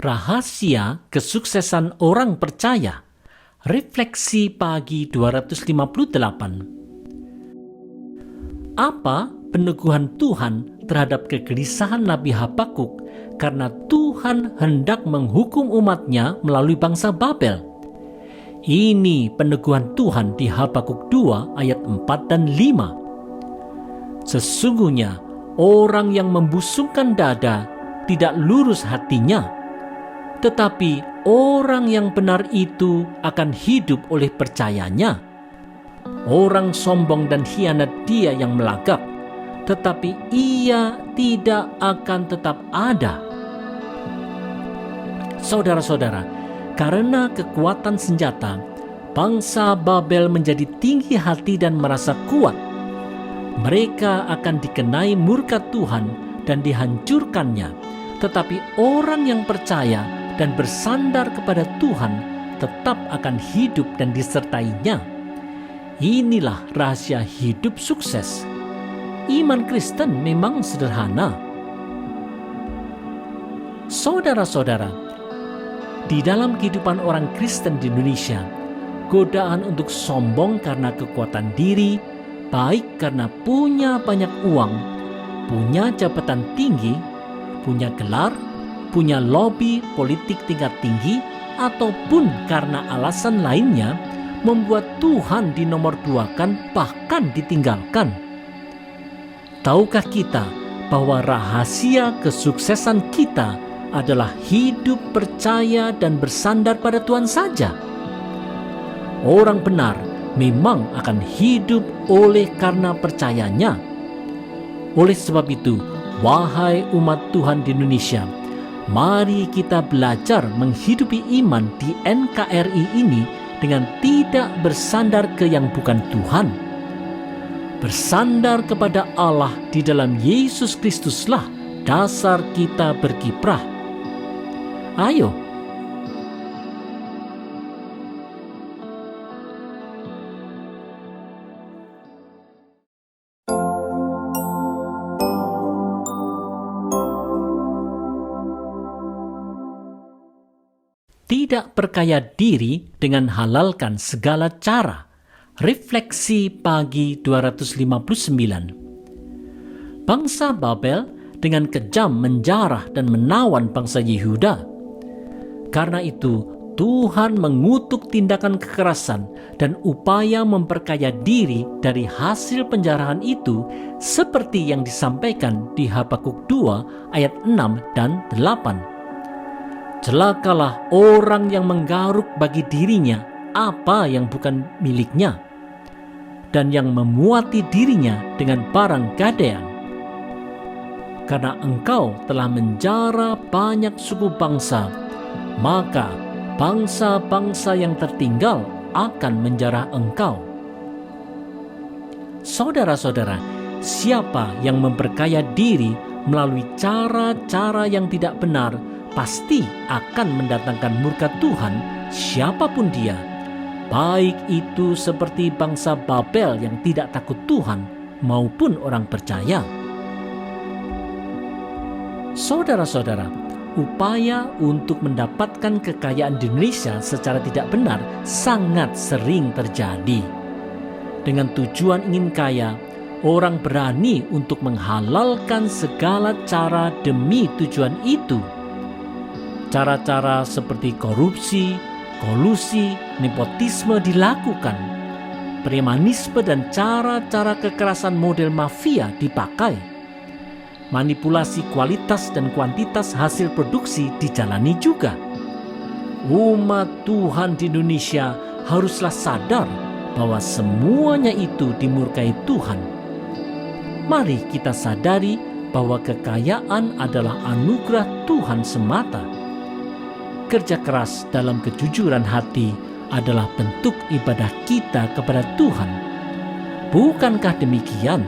Rahasia kesuksesan orang percaya. Refleksi pagi 258. Apa peneguhan Tuhan terhadap kegelisahan Nabi Habakuk karena Tuhan hendak menghukum umatnya melalui bangsa Babel? Ini peneguhan Tuhan di Habakuk 2 ayat 4 dan 5. Sesungguhnya orang yang membusungkan dada tidak lurus hatinya, tetapi orang yang benar itu akan hidup oleh percayanya. Orang sombong dan hianat dia yang melagap, tetapi ia tidak akan tetap ada. Saudara-saudara, karena kekuatan senjata, bangsa Babel menjadi tinggi hati dan merasa kuat. Mereka akan dikenai murka Tuhan dan dihancurkannya, tetapi orang yang percaya dan bersandar kepada Tuhan tetap akan hidup dan disertainya. Inilah rahasia hidup sukses. Iman Kristen memang sederhana. Saudara-saudara, di dalam kehidupan orang Kristen di Indonesia, godaan untuk sombong karena kekuatan diri, baik karena punya banyak uang, punya jabatan tinggi, punya gelar, punya lobby politik tingkat tinggi, ataupun karena alasan lainnya, membuat Tuhan dinomorduakan bahkan ditinggalkan. Tahukah kita bahwa rahasia kesuksesan kita adalah hidup percaya dan bersandar pada Tuhan saja? Orang benar memang akan hidup oleh karena percayanya. Oleh sebab itu, wahai umat Tuhan di Indonesia, mari kita belajar menghidupi iman di NKRI ini dengan tidak bersandar ke yang bukan Tuhan. Bersandar kepada Allah di dalam Yesus Kristuslah dasar kita berkiprah. Ayo, tidak perkaya diri dengan halalkan segala cara. Refleksi pagi 259. Bangsa Babel dengan kejam menjarah dan menawan bangsa Yehuda. Karena itu, Tuhan mengutuk tindakan kekerasan dan upaya memperkaya diri dari hasil penjarahan itu, seperti yang disampaikan di Habakuk 2 ayat 6 dan 8. Celakalah orang yang menggaruk bagi dirinya apa yang bukan miliknya, dan yang memuati dirinya dengan barang gadaian. Karena engkau telah menjara banyak suku bangsa, maka bangsa-bangsa yang tertinggal akan menjara engkau. Saudara-saudara, siapa yang memperkaya diri melalui cara-cara yang tidak benar pasti akan mendatangkan murka Tuhan, siapapun dia, baik itu seperti bangsa Babel yang tidak takut Tuhan maupun orang percaya. Saudara-saudara, upaya untuk mendapatkan kekayaan di Indonesia secara tidak benar sangat sering terjadi. Dengan tujuan ingin kaya, orang berani untuk menghalalkan segala cara demi tujuan itu. Cara-cara seperti korupsi, kolusi, nepotisme dilakukan. Premanisme dan cara-cara kekerasan model mafia dipakai. Manipulasi kualitas dan kuantitas hasil produksi dijalani juga. Umat Tuhan di Indonesia haruslah sadar bahwa semuanya itu dimurkai Tuhan. Mari kita sadari bahwa kekayaan adalah anugerah Tuhan semata. Kerja keras dalam kejujuran hati adalah bentuk ibadah kita kepada Tuhan. Bukankah demikian?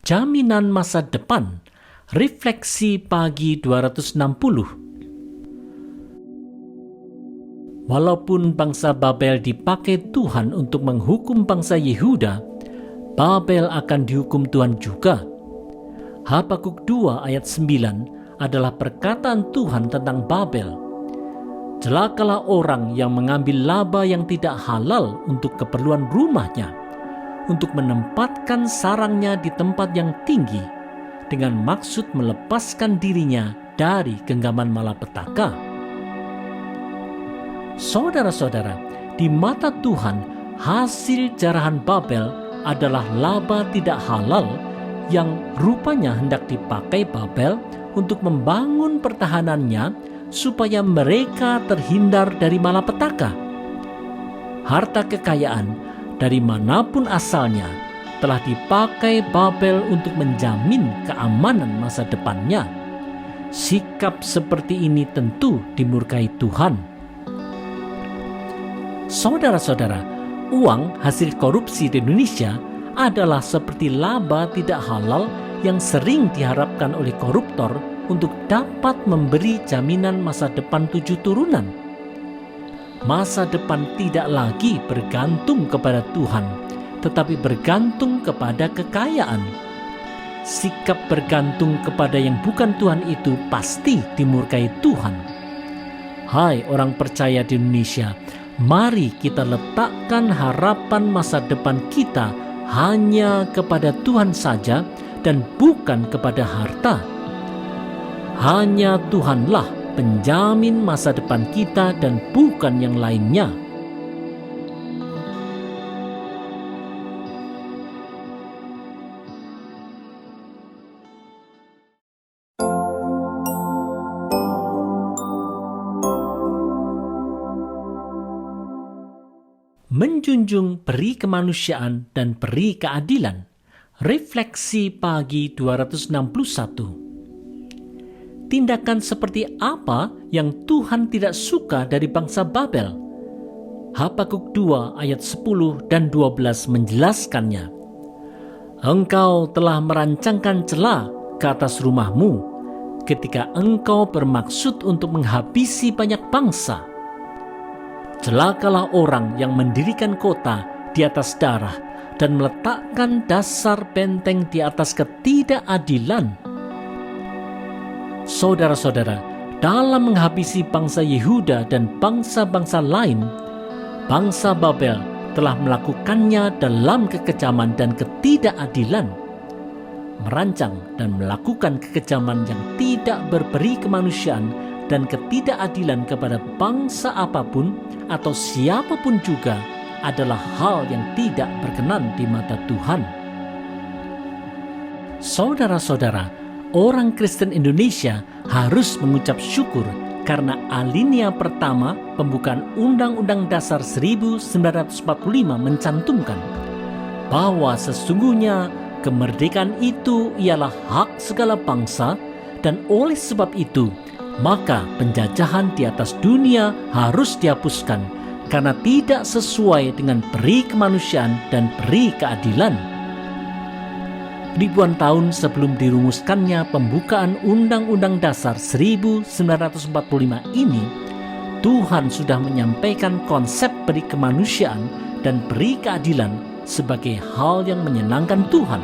Jaminan masa depan. Refleksi pagi 260. Walaupun bangsa Babel dipakai Tuhan untuk menghukum bangsa Yehuda, Babel akan dihukum Tuhan juga. Habakuk 2 ayat 9 adalah perkataan Tuhan tentang Babel. Celakalah orang yang mengambil laba yang tidak halal untuk keperluan rumahnya, untuk menempatkan sarangnya di tempat yang tinggi, dengan maksud melepaskan dirinya dari genggaman malapetaka. Saudara-saudara, di mata Tuhan, hasil jarahan Babel adalah laba tidak halal yang rupanya hendak dipakai Babel untuk membangun pertahanannya supaya mereka terhindar dari malapetaka. Harta kekayaan dari manapun asalnya telah dipakai Babel untuk menjamin keamanan masa depannya. Sikap seperti ini tentu dimurkai Tuhan. Saudara-saudara, uang hasil korupsi di Indonesia adalah seperti laba tidak halal yang sering diharapkan oleh koruptor untuk dapat memberi jaminan masa depan 7 turunan. Masa depan tidak lagi bergantung kepada Tuhan, tetapi bergantung kepada kekayaan. Sikap bergantung kepada yang bukan Tuhan itu pasti dimurkai Tuhan. Hai orang percaya di Indonesia, mari kita letakkan harapan masa depan kita hanya kepada Tuhan saja dan bukan kepada harta. Hanya Tuhanlah penjamin masa depan kita dan bukan yang lainnya. Menjunjung peri kemanusiaan dan peri keadilan. Refleksi pagi 261. Tindakan seperti apa yang Tuhan tidak suka dari bangsa Babel? Habakuk 2 ayat 10 dan 12 menjelaskannya. Engkau telah merancangkan celah ke atas rumahmu ketika engkau bermaksud untuk menghabisi banyak bangsa. Celakalah orang yang mendirikan kota di atas darah dan meletakkan dasar benteng di atas ketidakadilan. Saudara-saudara, dalam menghabisi bangsa Yehuda dan bangsa-bangsa lain, bangsa Babel telah melakukannya dalam kekejaman dan ketidakadilan. Merancang dan melakukan kekejaman yang tidak berperi kemanusiaan dan ketidakadilan kepada bangsa apapun atau siapapun juga adalah hal yang tidak berkenan di mata Tuhan. Saudara-saudara, orang Kristen Indonesia harus mengucap syukur karena alinea pertama pembukaan Undang-Undang Dasar 1945 mencantumkan bahwa sesungguhnya kemerdekaan itu ialah hak segala bangsa, dan oleh sebab itu maka penjajahan di atas dunia harus dihapuskan karena tidak sesuai dengan peri kemanusiaan dan peri keadilan. Ribuan tahun sebelum dirumuskannya pembukaan Undang-Undang Dasar 1945 ini, Tuhan sudah menyampaikan konsep peri kemanusiaan dan peri keadilan sebagai hal yang menyenangkan Tuhan.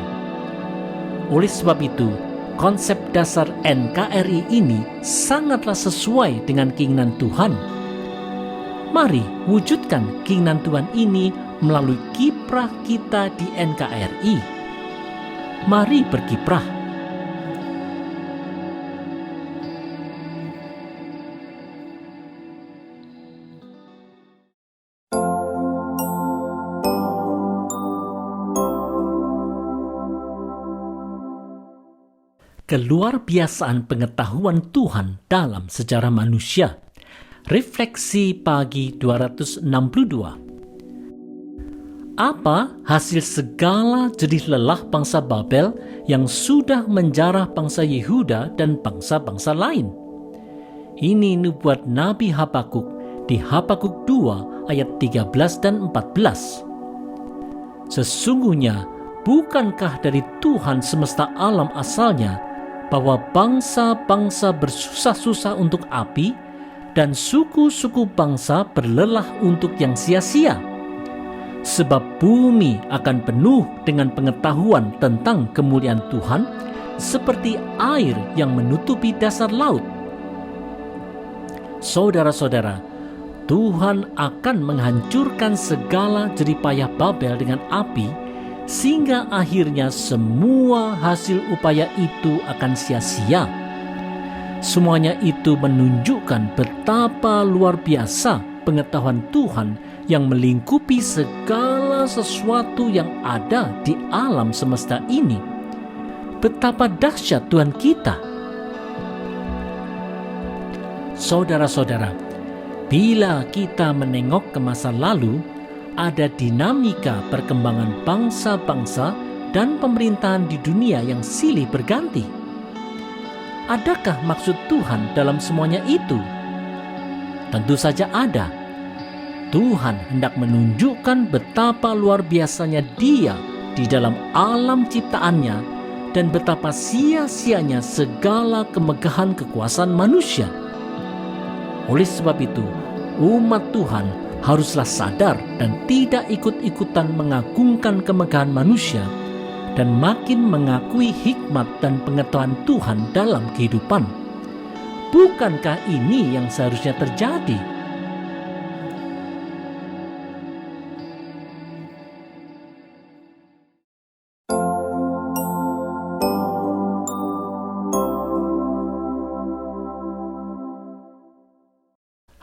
Oleh sebab itu, konsep dasar NKRI ini sangatlah sesuai dengan keinginan Tuhan. Mari wujudkan keinginan Tuhan ini melalui kiprah kita di NKRI. Mari berkiprah. Keluarbiasaan pengetahuan Tuhan dalam sejarah manusia. Refleksi pagi 262. Apa hasil segala jerih lelah bangsa Babel yang sudah menjarah bangsa Yehuda dan bangsa-bangsa lain? Ini nubuat Nabi Habakuk di Habakuk 2 ayat 13 dan 14. Sesungguhnya bukankah dari Tuhan semesta alam asalnya bahwa bangsa-bangsa bersusah-susah untuk api dan suku-suku bangsa berlelah untuk yang sia-sia. Sebab bumi akan penuh dengan pengetahuan tentang kemuliaan Tuhan, seperti air yang menutupi dasar laut. Saudara-saudara, Tuhan akan menghancurkan segala jeripayah Babel dengan api, sehingga akhirnya semua hasil upaya itu akan sia-sia. Semuanya itu menunjukkan betapa luar biasa pengetahuan Tuhan yang melingkupi segala sesuatu yang ada di alam semesta ini. Betapa dahsyat Tuhan kita. Saudara-saudara, bila kita menengok ke masa lalu, ada dinamika perkembangan bangsa-bangsa dan pemerintahan di dunia yang silih berganti. Adakah maksud Tuhan dalam semuanya itu? Tentu saja ada. Tuhan hendak menunjukkan betapa luar biasanya Dia di dalam alam ciptaannya dan betapa sia-sianya segala kemegahan kekuasaan manusia. Oleh sebab itu, umat Tuhan haruslah sadar dan tidak ikut-ikutan mengagungkan kemegahan manusia dan makin mengakui hikmat dan pengetahuan Tuhan dalam kehidupan. Bukankah ini yang seharusnya terjadi?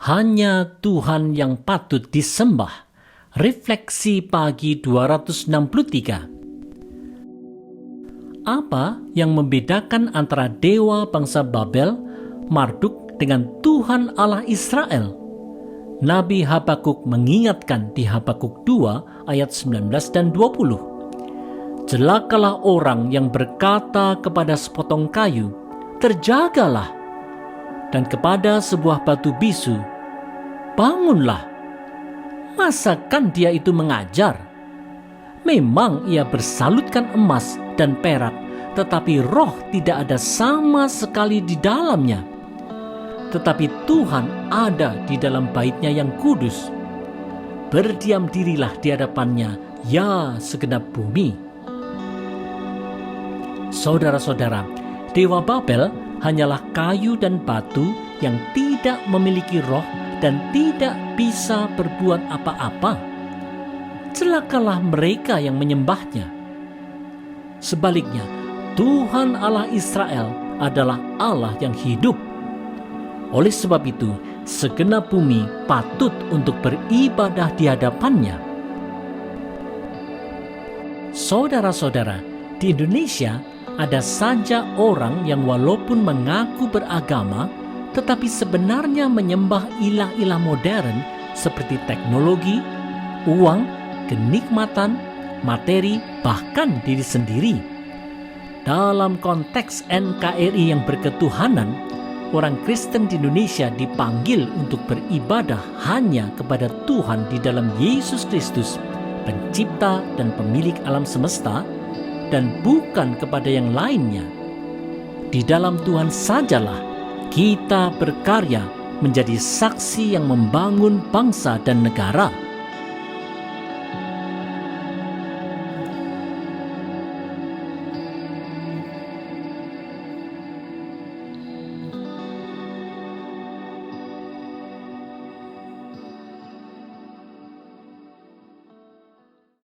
Hanya Tuhan yang patut disembah. Refleksi pagi 263. Apa yang membedakan antara dewa bangsa Babel, Marduk, dengan Tuhan Allah Israel? Nabi Habakuk mengingatkan di Habakuk 2 ayat 19 dan 20. Celakalah orang yang berkata kepada sepotong kayu, terjagalah, dan kepada sebuah batu bisu, bangunlah. Masakan dia itu mengajar? Memang ia bersalutkan emas dan perak, tetapi roh tidak ada sama sekali di dalamnya. Tetapi Tuhan ada di dalam bait-Nya yang kudus. Berdiam dirilah di hadapannya, ya segenap bumi. Saudara-saudara, dewa Babel hanyalah kayu dan batu yang tidak memiliki roh dan tidak bisa berbuat apa-apa. Celakalah mereka yang menyembahnya. Sebaliknya, Tuhan Allah Israel adalah Allah yang hidup. Oleh sebab itu, segenap bumi patut untuk beribadah di hadapannya. Saudara-saudara, di Indonesia ada saja orang yang walaupun mengaku beragama, tetapi sebenarnya menyembah ilah-ilah modern seperti teknologi, uang, kenikmatan, materi, bahkan diri sendiri. Dalam konteks NKRI yang berketuhanan, orang Kristen di Indonesia dipanggil untuk beribadah hanya kepada Tuhan di dalam Yesus Kristus, pencipta dan pemilik alam semesta, dan bukan kepada yang lainnya. Di dalam Tuhan sajalah kita berkarya menjadi saksi yang membangun bangsa dan negara.